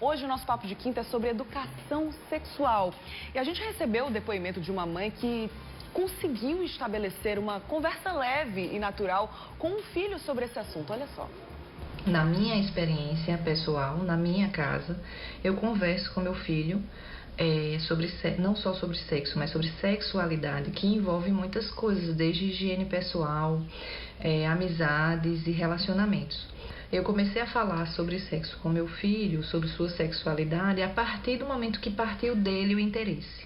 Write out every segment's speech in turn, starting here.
Hoje o nosso Papo de Quinta é sobre educação sexual. E a gente recebeu o depoimento de uma mãe que conseguiu estabelecer uma conversa leve e natural com um filho sobre esse assunto. Olha só. Na minha experiência pessoal, na minha casa, eu converso com meu filho não só sobre sexo, mas sobre sexualidade, que envolve muitas coisas, desde higiene pessoal, amizades e relacionamentos. Eu comecei a falar sobre sexo com meu filho, sobre sua sexualidade, a partir do momento que partiu dele o interesse,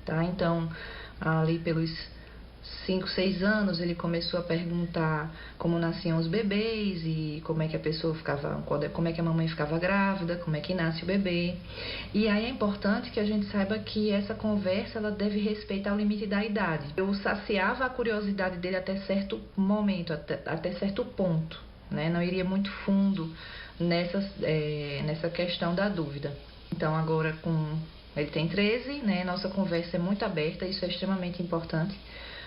tá? Então, ali pelos 5, 6 anos, ele começou a perguntar como nasciam os bebês e como é que a pessoa ficava, como é que a mamãe ficava grávida, como é que nasce o bebê. E aí é importante que a gente saiba que essa conversa ela deve respeitar o limite da idade. Eu saciava a curiosidade dele até certo momento, até certo ponto, né? Não iria muito fundo nessa questão da dúvida. Então agora ele tem 13, né? Nossa conversa é muito aberta, isso é extremamente importante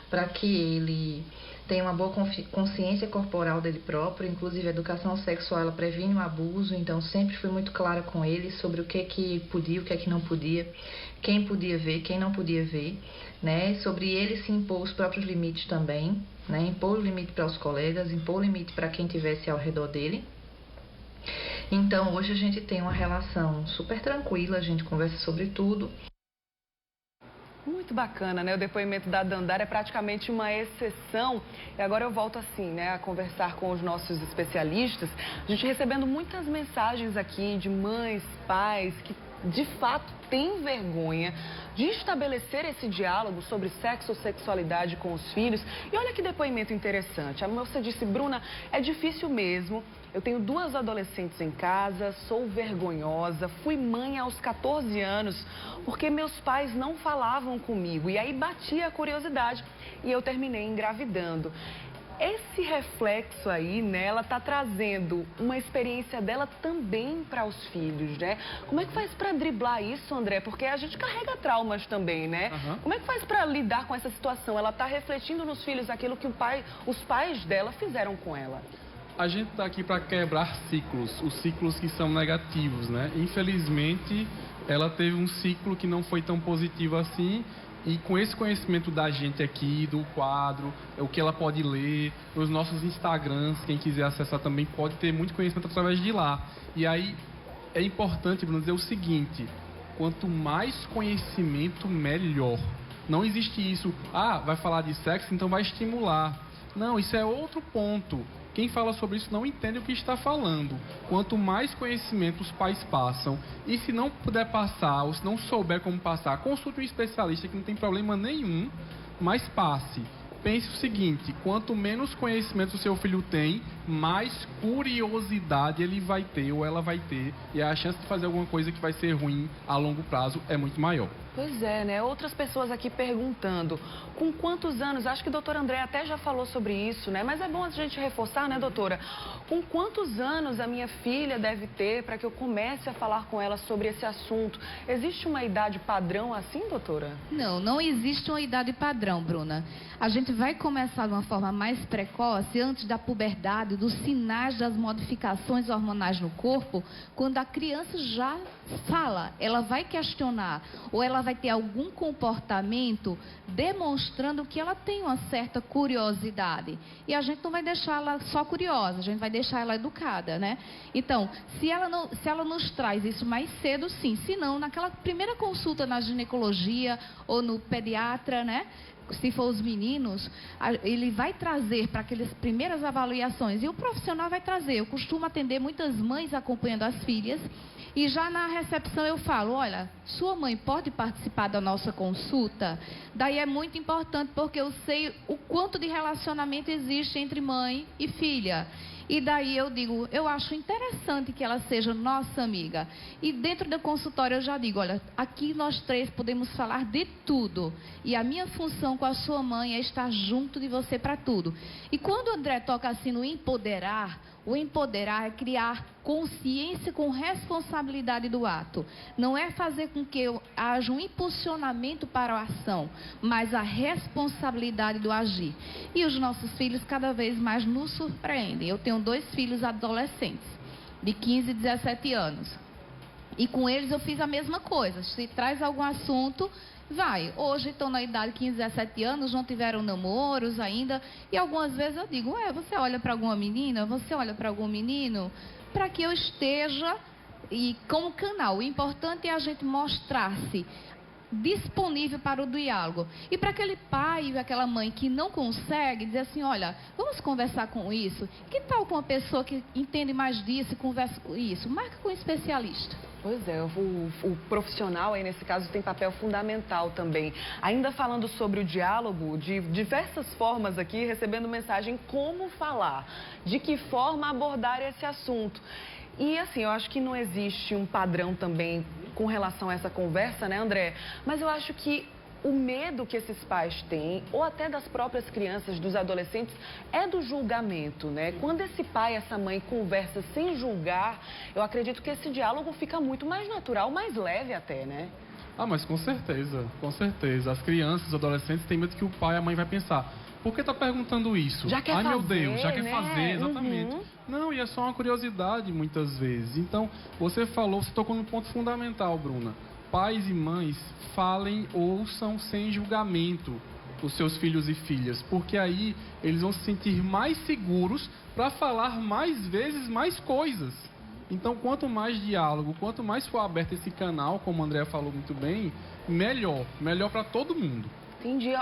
para que ele tenha uma boa consciência corporal dele próprio. Inclusive a educação sexual ela previne o abuso, então sempre fui muito clara com ele sobre o que podia, o que não podia, quem podia ver, quem não podia ver, né? Sobre ele se impor os próprios limites também, né? Impor o limite para os colegas, impor o limite para quem estivesse ao redor dele. Então hoje a gente tem uma relação super tranquila, a gente conversa sobre tudo. Muito bacana, né? O depoimento da Dandara é praticamente uma exceção. E agora eu volto assim, né, a conversar com os nossos especialistas. A gente recebendo muitas mensagens aqui de mães, pais que de fato têm vergonha de estabelecer esse diálogo sobre sexo ou sexualidade com os filhos. E olha que depoimento interessante. A moça disse: Bruna, é difícil mesmo. Eu tenho 2 adolescentes em casa, sou vergonhosa, fui mãe aos 14 anos porque meus pais não falavam comigo. E aí batia a curiosidade e eu terminei engravidando. Esse reflexo aí, né, ela tá trazendo uma experiência dela também para os filhos, né? Como é que faz para driblar isso, André? Porque a gente carrega traumas também, né? Uhum. Como é que faz para lidar com essa situação? Ela tá refletindo nos filhos aquilo que os pais dela fizeram com ela. A gente está aqui para quebrar ciclos, os ciclos que são negativos, né? Infelizmente, ela teve um ciclo que não foi tão positivo assim. E com esse conhecimento da gente aqui, do quadro, o que ela pode ler, os nossos Instagrams, quem quiser acessar também pode ter muito conhecimento através de lá. E aí é importante, Bruno, dizer o seguinte: quanto mais conhecimento, melhor. Não existe isso, vai falar de sexo, então vai estimular. Não, isso é outro ponto. Quem fala sobre isso não entende o que está falando. Quanto mais conhecimento os pais passam, e se não puder passar, ou se não souber como passar, consulte um especialista que não tem problema nenhum, mas passe. Pense o seguinte: quanto menos conhecimento o seu filho tem, mais curiosidade ele vai ter ou ela vai ter, e a chance de fazer alguma coisa que vai ser ruim a longo prazo é muito maior. Pois é, né? Outras pessoas aqui perguntando, com quantos anos, acho que o doutor André até já falou sobre isso, né? Mas é bom a gente reforçar, né, doutora? Com quantos anos a minha filha deve ter para que eu comece a falar com ela sobre esse assunto? Existe uma idade padrão assim, doutora? Não existe uma idade padrão, Bruna. A gente vai começar de uma forma mais precoce, antes da puberdade, dos sinais das modificações hormonais no corpo, quando a criança já fala, ela vai questionar, ou ela vai ter algum comportamento demonstrando que ela tem uma certa curiosidade. E a gente não vai deixar ela só curiosa, a gente vai deixar ela educada, né? Então, se ela nos traz isso mais cedo, sim. Se não, naquela primeira consulta na ginecologia ou no pediatra, né? Se for os meninos, ele vai trazer para aquelas primeiras avaliações e o profissional vai trazer. Eu costumo atender muitas mães acompanhando as filhas e já na recepção eu falo: olha, sua mãe pode participar da nossa consulta? Daí é muito importante porque eu sei o quanto de relacionamento existe entre mãe e filha. E daí eu digo, eu acho interessante que ela seja nossa amiga. E dentro do consultório eu já digo, olha, aqui nós 3 podemos falar de tudo. E a minha função com a sua mãe é estar junto de você para tudo. E quando o André toca assim no empoderar, o empoderar é criar consciência com responsabilidade do ato. Não é fazer com que haja um impulsionamento para a ação, mas a responsabilidade do agir. E os nossos filhos cada vez mais nos surpreendem. Eu tenho 2 filhos adolescentes, de 15 e 17 anos. E com eles eu fiz a mesma coisa. Se traz algum assunto, vai. Hoje estão na idade de 15, 17 anos, não tiveram namoros ainda. E algumas vezes eu digo, você olha para alguma menina? Você olha para algum menino? Para que eu esteja e como canal. O importante é a gente mostrar-se disponível para o diálogo. E para aquele pai e aquela mãe que não consegue, dizer assim, olha, vamos conversar com isso. Que tal com uma pessoa que entende mais disso e conversa com isso? Marca com um especialista. Pois é, o profissional aí nesse caso tem papel fundamental também. Ainda falando sobre o diálogo, de diversas formas aqui, recebendo mensagem como falar, de que forma abordar esse assunto. E assim, eu acho que não existe um padrão também com relação a essa conversa, né, André? Mas eu acho que o medo que esses pais têm, ou até das próprias crianças, dos adolescentes, é do julgamento, né? Quando esse pai, essa mãe conversa sem julgar, eu acredito que esse diálogo fica muito mais natural, mais leve até, né? Ah, mas com certeza, com certeza. As crianças, os adolescentes têm medo que o pai e a mãe vai pensar, por que tá perguntando isso? Já quer Ai, fazer, meu Deus, já quer né? fazer, exatamente. Uhum. Não, e é só uma curiosidade muitas vezes. Então, você tocou num ponto fundamental, Bruna. Pais e mães, falem, ouçam sem julgamento os seus filhos e filhas, porque aí eles vão se sentir mais seguros para falar mais vezes mais coisas. Então, quanto mais diálogo, quanto mais for aberto esse canal, como a Andrea falou muito bem, melhor para todo mundo. Entendi.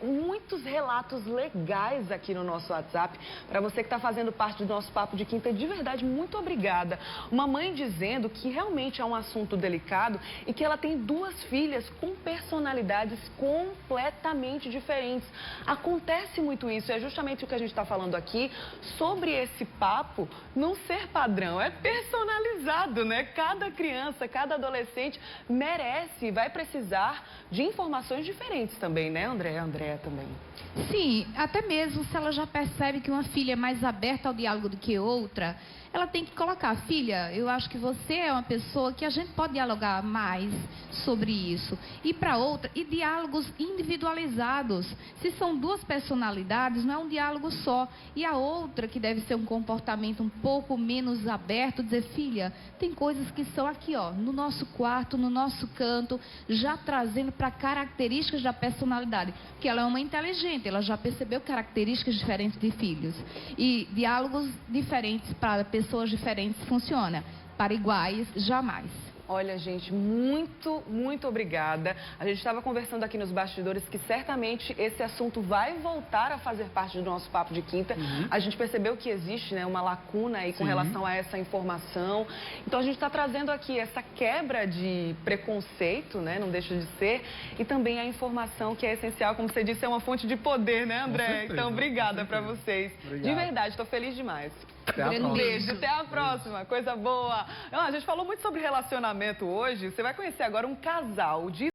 Muitos relatos legais aqui no nosso WhatsApp. Para você que está fazendo parte do nosso Papo de Quinta, de verdade, muito obrigada. Uma mãe dizendo que realmente é um assunto delicado e que ela tem 2 filhas com personalidades completamente diferentes. Acontece muito isso, é justamente o que a gente está falando aqui, sobre esse papo não ser padrão, é personalizado, né? Cada criança, cada adolescente merece, vai precisar de informações diferentes também, né, André? Andréa também. Sim, até mesmo se ela já percebe que uma filha é mais aberta ao diálogo do que outra, ela tem que colocar, filha, eu acho que você é uma pessoa que a gente pode dialogar mais sobre isso. E para outra, e diálogos individualizados. Se são 2 personalidades, não é um diálogo só. E a outra, que deve ser um comportamento um pouco menos aberto, dizer, filha, tem coisas que são aqui, ó, no nosso quarto, no nosso canto, já trazendo para características da personalidade. Porque ela é uma inteligente, ela já percebeu características diferentes de filhos. E diálogos diferentes para pessoas diferentes funciona. Para iguais, jamais. Olha, gente, muito obrigada. A gente estava conversando aqui nos bastidores que certamente esse assunto vai voltar a fazer parte do nosso Papo de Quinta. A gente percebeu que existe, né, uma lacuna aí com relação a essa informação. Então, a gente está trazendo aqui essa quebra de preconceito, né, não deixa de ser, e também a informação que é essencial, como você disse, é uma fonte de poder, né, André? Certeza, então, obrigada para vocês. Obrigado. De verdade, estou feliz demais. Até a próxima. Beijo, até a próxima. Coisa boa. A gente falou muito sobre relacionamento hoje. Você vai conhecer agora um casal de